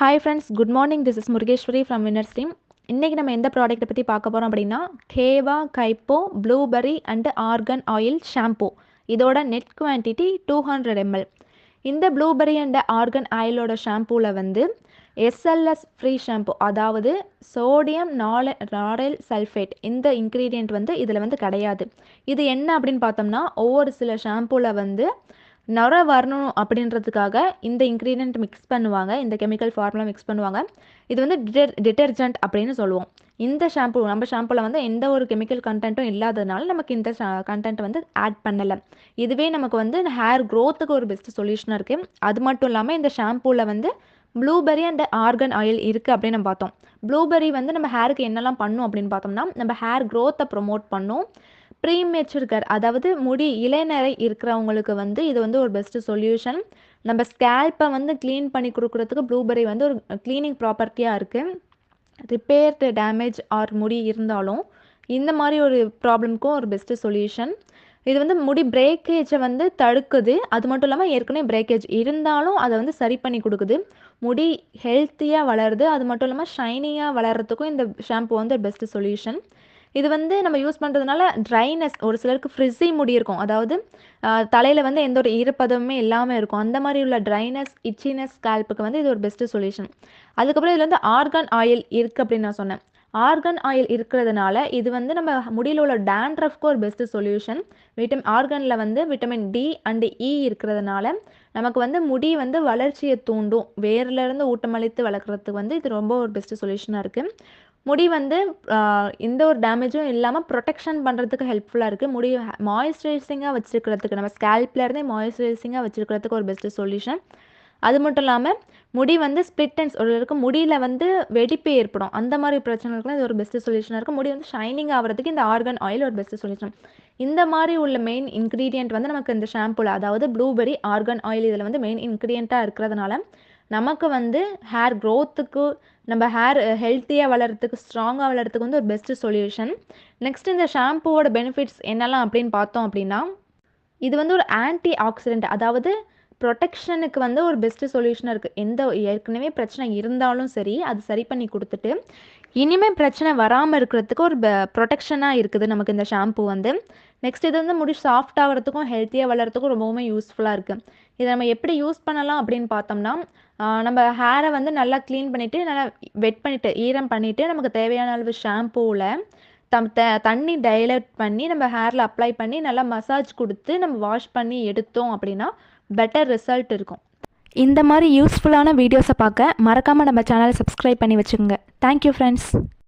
Hi friends, good morning. This is Murugeswari from winners team. இன்றைக்கி நம்ம எந்த ப்ராடக்ட்டை பற்றி பார்க்க போகிறோம் அப்படின்னா, Keva Kaipo blueberry and argan oil shampoo. இதோட நெட் குவான்டிட்டி 200 ml. இந்த ப்ளூபெர்ரி அண்ட் ஆர்கன் ஆயிலோட ஷாம்பூவில் வந்து எஸ்எல்எஸ் ஃப்ரீ ஷாம்பூ, அதாவது சோடியம் லாரெல் சல்ஃபேட், இந்த இன்க்ரீடியண்ட் வந்து இதில் வந்து கிடையாது. இது என்ன அப்படின்னு பார்த்தோம்னா, ஒவ்வொரு சில ஷாம்பூவில் வந்து நுர வரணும் அப்படின்றதுக்காக இந்த இன்க்ரீடியண்ட் மிக்ஸ் பண்ணுவாங்க, இந்த கெமிக்கல் ஃபார்முலா மிக்ஸ் பண்ணுவாங்க. இது வந்து டிட்டர்ஜென்ட் அப்படின்னு சொல்லுவோம். இந்த ஷாம்பூ நம்ம ஷாம்பூவில் வந்து எந்த ஒரு கெமிக்கல் கண்டென்ட்டும் இல்லாததுனால நமக்கு இந்த கண்டென்ட் வந்து ஆட் பண்ணலை. இதுவே நமக்கு வந்து ஹேர் க்ரோத்துக்கு ஒரு பெஸ்ட் சொல்யூஷனாக இருக்குது. அது மட்டும் இல்லாமல் இந்த ஷாம்பூவில் வந்து ப்ளூபெர்ரி அண்ட் ஆர்கன் ஆயில் இருக்குது அப்படின்னு நம்ம பார்த்தோம். ப்ளூபெர்ரி வந்து நம்ம ஹேருக்கு என்னெல்லாம் பண்ணும் அப்படின்னு பார்த்தோம்னா, நம்ம ஹேர் க்ரோத்தை ப்ரொமோட் பண்ணும். ப்ரீமெச்சூர் கேர், அதாவது முடி இளைநரை இருக்கிறவங்களுக்கு வந்து இது வந்து ஒரு பெஸ்ட் சொல்யூஷன். நம்ம ஸ்கேல்ப்பை வந்து க்ளீன் பண்ணி கொடுக்குறதுக்கு ப்ளூபெர்ரி வந்து ஒரு க்ளீனிங் ப்ராப்பர்ட்டியாக இருக்குது. ரிப்பேர்டு டேமேஜ் ஆர் முடி இருந்தாலும் இந்த மாதிரி ஒரு ப்ராப்ளம்க்கும் ஒரு பெஸ்ட் சொல்யூஷன். இது வந்து முடி பிரேக்கேஜை வந்து தடுக்குது. அது மட்டும் இல்லாமல் ஏற்கனவே பிரேக்கேஜ் இருந்தாலும் அதை வந்து சரி பண்ணி கொடுக்குது. முடி ஹெல்த்தியாக வளருது. அது மட்டும் இல்லாமல் ஷைனியாக வளர்கிறதுக்கும் இந்த ஷாம்பு வந்து பெஸ்ட் சொல்யூஷன். இது வந்து நம்ம யூஸ் பண்ணுறதுனால ட்ரைனஸ், ஒரு சிலருக்கு ஃப்ரிஸி முடி இருக்கும், அதாவது தலையில் வந்து எந்த ஒரு ஈரப்பதமுமே இல்லாமல் இருக்கும். அந்த மாதிரி உள்ள ட்ரைனஸ், இச்சினஸ் ஸ்கேல்ப்புக்கு வந்து இது ஒரு பெஸ்ட் சொல்யூஷன். அதுக்கப்புறம் இதில் வந்து ஆர்கன் ஆயில் இருக்குது அப்படின்னு நான் சொன்னேன். ஆர்கன் ஆயில் இருக்கிறதுனால இது வந்து நம்ம முடியில் உள்ள டேண்ட்ரஃப்க்கு ஒரு பெஸ்ட் சொல்யூஷன். ஆர்கனில் வந்து விட்டமின் டி அண்ட் இ இருக்கிறதுனால நமக்கு வந்து முடி வந்து வளர்ச்சியை தூண்டும். வேர்லேருந்து ஊட்டமளித்து வளர்க்குறதுக்கு வந்து இது ரொம்ப ஒரு பெஸ்ட் சொல்யூஷனாக இருக்குது. முடி வந்து எந்த ஒரு டேமேஜும் இல்லாமல் ப்ரொடெக்ஷன் பண்ணுறதுக்கு ஹெல்ப்ஃபுல்லாக இருக்குது. முடி மாய்ஸ்சரைசிங்காக வச்சுருக்கிறதுக்கு, நம்ம ஸ்கேல்ப்லேருந்தே மாய்ஸ்சரைசிங்காக வச்சுருக்கிறதுக்கு ஒரு பெஸ்ட் சொல்யூஷன். அது மட்டும் இல்லாமல் முடி வந்து ஸ்பிளிட் எண்ட்ஸ், ஒரு இருக்கும் முடியில் வந்து வெடிப்பு ஏற்படும், அந்த மாதிரி பிரச்சனைகளுக்குலாம் இது ஒரு பெஸ்ட் சொல்யூஷனாக இருக்குது. முடி வந்து ஷைனிங் ஆகிறதுக்கு இந்த ஆர்கன் ஆயில் ஒரு பெஸ்ட் சொல்யூஷன். இந்த மாதிரி உள்ள மெயின் இன்க்ரீடியன்ட் வந்து நமக்கு இந்த ஷாம்பூவில், அதாவது ப்ளூபெர்ரி ஆர்கன் ஆயில் இதில் வந்து மெயின் இன்க்ரீடியண்ட்டாக இருக்கிறதுனால நமக்கு வந்து ஹேர் க்ரோத்துக்கு, நம்ம ஹேர் ஹெல்த்தியாக வளர்கிறதுக்கு, ஸ்ட்ராங்காக வளர்கிறதுக்கு வந்து ஒரு பெஸ்ட் சொல்யூஷன். நெக்ஸ்ட் இந்த ஷாம்பூவோட பெனிஃபிட்ஸ் என்னெல்லாம் அப்படின்னு பார்த்தோம் அப்படின்னா, இது வந்து ஒரு ஆன்டி ஆக்சிடென்ட், அதாவது ப்ரொடெக்ஷனுக்கு வந்து ஒரு பெஸ்ட் சொல்யூஷனாக இருக்குது. எந்த ஏற்கனவே பிரச்சனை இருந்தாலும் சரி, அது சரி பண்ணி கொடுத்துட்டு இனிமேல் பிரச்சனை வராமல் இருக்கிறதுக்கு ஒரு ப்ரொடெக்ஷனாக இருக்குது நமக்கு இந்த ஷாம்பூ வந்து. நெக்ஸ்ட் இது வந்து முடி சாஃப்ட் ஆகிறதுக்கும் ஹெல்த்தியாக வளர்கிறதுக்கும் ரொம்பவுமே யூஸ்ஃபுல்லாக இருக்குது. இதை நம்ம எப்படி யூஸ் பண்ணலாம் அப்படின்னு பார்த்தோம்னா, நம்ம ஹேரை வந்து நல்லா க்ளீன் பண்ணிவிட்டு, நல்லா வெட் பண்ணிவிட்டு, ஈரம் பண்ணிவிட்டு, நமக்கு தேவையான அளவு ஷாம்பூவில் தண்ணி டைலட் பண்ணி நம்ம ஹேரில் அப்ளை பண்ணி நல்லா மசாஜ் கொடுத்து நம்ம வாஷ் பண்ணி எடுத்தோம் அப்படின்னா பெட்டர் ரிசல்ட் இருக்கும். இந்த மாதிரி யூஸ்ஃபுல்லான வீடியோஸை பார்க்க மறக்காமல் நம்ம சேனலை சப்ஸ்கிரைப் பண்ணி வச்சுக்கோங்க. Thank you friends.